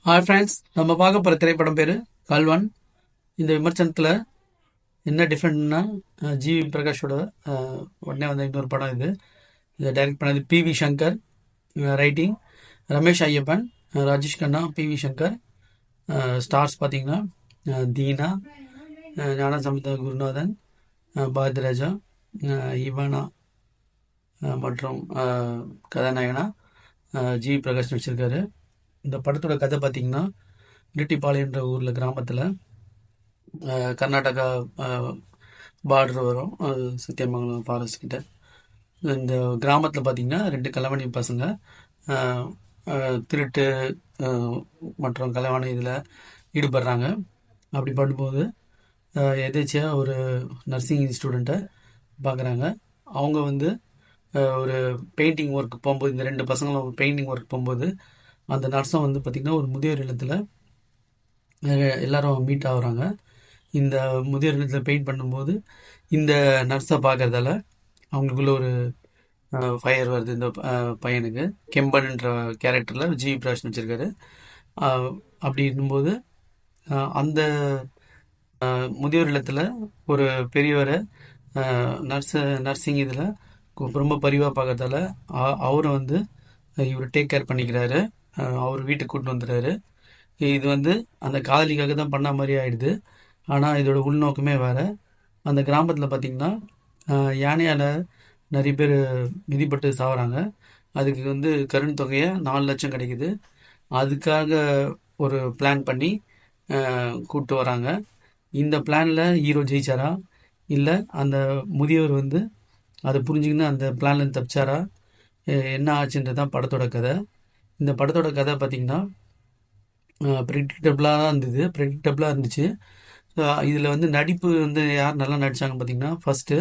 Hi friends, நம்ம பார்க்க போகிற திரைப்படம் பேர் கல்வன். இந்த விமர்சனத்தில் என்ன டிஃப்ரெண்ட்னா, ஜிவி பிரகாஷோட உடனே வந்த இன்னொரு படம் இது. இதை டைரக்ட் பண்ணது PV. Shankar, writing Ramesh Ayyappan, Rajesh Khanna, PV. Shankar. Stars பார்த்தீங்கன்னா தீனா, ஞானசம்பந்த குருநாதன், பாரதிராஜா, இவானா மற்றும் கதாநாயகனா ஜிவி பிரகாஷ் நடிச்சிருக்காரு. இந்த படத்தோட கதை பார்த்தீங்கன்னா, இரட்டிப்பாளையன்ற ஊரில் கிராமத்தில் கர்நாடகா பார்டர் வரும், சத்தியமங்கலம் ஃபாரஸ்ட் கிட்ட. இந்த கிராமத்தில் பார்த்தீங்கன்னா 2 கலவாணி பசங்க திருட்டு மற்றும் கலவாணி இதில் ஈடுபடுறாங்க. அப்படி பண்ணும்போது எதேச்சியாக ஒரு நர்சிங் ஸ்டூடெண்ட்டை பார்க்குறாங்க. அவங்க வந்து ஒரு பெயிண்டிங் ஒர்க் போகும்போது, இந்த 2 பசங்களும் பெயிண்டிங் ஒர்க் போகும்போது அந்த நர்ஸும் வந்து பார்த்திங்கன்னா ஒரு முதியோர் இல்லத்தில் எல்லாரும் மீட் ஆகுறாங்க. இந்த முதியோர் இல்லத்தில் பெயிண்ட் பண்ணும்போது இந்த நர்ஸை பார்க்கறதால அவங்களுக்குள்ள ஒரு ஃபயர் வருது. இந்த பையனுக்கு கெம்பன்ன்ற கேரக்டரில் ஜிவி பிரகாஷ் நடிச்சிருக்காரு. அப்படி இருக்கும்போது அந்த முதியோர் இல்லத்தில் ஒரு பெரியவரை நர்சிங் இதில் ரொம்ப பரிவாக பார்க்கறதால அவரை வந்து இவர் டேக் கேர் பண்ணிக்கிறாரு. அவர் வீட்டுக்கு கூப்பிட்டு வந்துடுறாரு. இது வந்து அந்த காதலிக்காக தான் பண்ண மாதிரி ஆயிடுது. ஆனால் இதோட உள்நோக்கமே வேறு. அந்த கிராமத்தில் பார்த்திங்கன்னா யானையால் நிறைய பேர் மிதிப்பட்டு சாகுறாங்க. அதுக்கு வந்து கருண் தொகையை 4 லட்சம் கிடைக்குது. அதுக்காக ஒரு பிளான் பண்ணி கூப்பிட்டு வராங்க. இந்த பிளானில் ஹீரோ ஜெயிச்சாரா, இல்லை அந்த முதியவர் வந்து அதை புரிஞ்சுக்கின்னு அந்த பிளான்லேருந்து தப்பிச்சாரா, என்ன ஆச்சுன்றது தான் படத்தோட கதை. இந்த படத்தோட கதை பார்த்திங்கன்னா ப்ரெடிக்டபிளாக இருந்துச்சு. இதில் வந்து நடிப்பு வந்து யார் நல்லா நடித்தாங்க பார்த்திங்கன்னா, ஃபஸ்ட்டு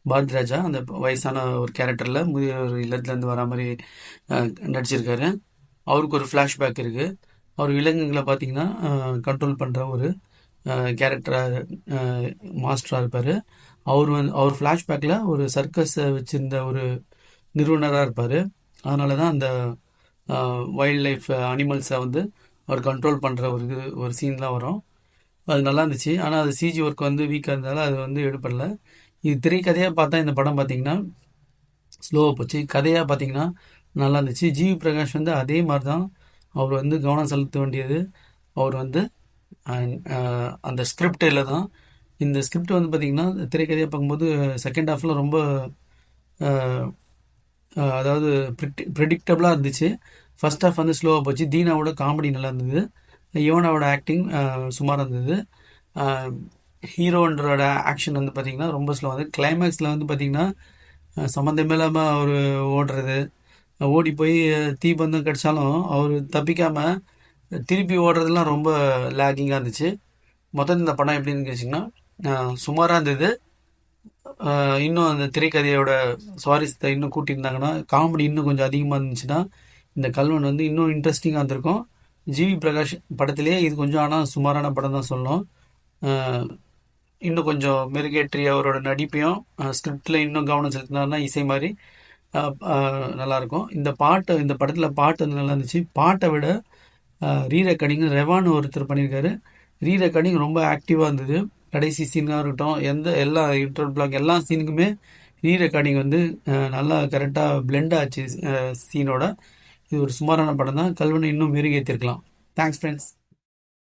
பாரதிராஜா அந்த வயசான ஒரு கேரக்டரில் முதியோர் இல்லத்துலேருந்து வர மாதிரி நடிச்சிருக்காரு. அவருக்கு ஒரு ஃப்ளாஷ்பேக் இருக்குது. அவர் விலங்குகளை பார்த்திங்கன்னா கண்ட்ரோல் பண்ணுற ஒரு கேரக்டராக மாஸ்டராக இருப்பார். அவர் ஃப்ளாஷ்பேக்கில் ஒரு சர்க்கஸை வச்சுருந்த ஒரு நிறுவனராக இருப்பார். அதனால தான் அந்த வைல்ட் லைஃப் அனிமல்ஸை வந்து அவர் கண்ட்ரோல் பண்ணுற ஒரு சீன்லாம் வரும். அது நல்லா இருந்துச்சு. ஆனால் அது சிஜி ஒர்க் வந்து வீக்காக இருந்தாலும் அது வந்து எடுப்படல. இது திரைக்கதையாக பார்த்தா இந்த படம் பார்த்திங்கன்னா ஸ்லோவாக போச்சு. கதையாக பார்த்திங்கன்னா நல்லா இருந்துச்சு. ஜிவி பிரகாஷ் வந்து அதே மாதிரி தான் அவர் வந்து கவனம் செலுத்த வேண்டியது. அவர் வந்து அந்த ஸ்கிரிப்டில் தான். இந்த ஸ்கிரிப்ட் வந்து பார்த்திங்கன்னா திரைக்கதையாக பார்க்கும்போது செகண்ட் ஹாஃபில் ரொம்ப அதாவது ப்ரெடிக்டபிளாக இருந்துச்சு. ஃபர்ஸ்ட் ஹாஃப் வந்து ஸ்லோவாக போச்சு. தீனாவோட காமெடி நல்லா இருந்தது. யுவனாவோட ஆக்டிங் சுமாராக இருந்தது. ஹீரோன்றோட ஆக்ஷன் வந்து பார்த்திங்கன்னா ரொம்ப ஸ்லோவாக இருந்தது. கிளைமேக்ஸில் வந்து பார்த்திங்கன்னா சம்மந்தமே இல்லாமல் அவர் ஓடுறது, ஓடி போய் தீபந்தம் கிடச்சாலும் அவர் தப்பிக்காமல் திருப்பி ஓடுறதுலாம் ரொம்ப லேக்கிங்காக இருந்துச்சு. மொத்தம் இந்த படம் எப்படின்னு கேட்டிங்கன்னா சுமாராக இருந்தது. இன்னும் அந்த திரைக்கதையோட சுவாரஸ்யத்தை இன்னும் கூட்டியிருந்தாங்கன்னா, காமெடி இன்னும் கொஞ்சம் அதிகமாக இருந்துச்சுன்னா இந்த கல்வன் வந்து இன்னும் இன்ட்ரெஸ்டிங்காக இருந்திருக்கும். ஜிவி பிரகாஷ் படத்திலே இது கொஞ்சம் ஆனால் சுமாரான படம் தான் சொல்லணும். இன்னும் கொஞ்சம் மெருகேற்றி அவரோட நடிப்பையும் ஸ்கிரிப்டில் இன்னும் கவனம் செலுத்தினார்னா இசை மாதிரி நல்லாயிருக்கும். இந்த படத்தில் பாட்டு வந்து நல்லா இருந்துச்சு. பாட்டை விட ரீரெக்கார்டிங் ரெவான்னு ஒருத்தர் பண்ணியிருக்காரு. ரீரெக்கார்டிங் ரொம்ப ஆக்டிவாக இருந்தது. கடைசி சீனாக இருக்கட்டும், எல்லா இன்டர்வல் பிளாக் எல்லா சீனுக்குமே ரீரெக்கார்டிங் வந்து நல்லா கரெக்டாக பிளெண்ட் ஆச்சு சீனோட. இது ஒரு சுமாரான படம் தான். கல்வனை இன்னும் மெருகேற்றிருக்கலாம். Thanks friends.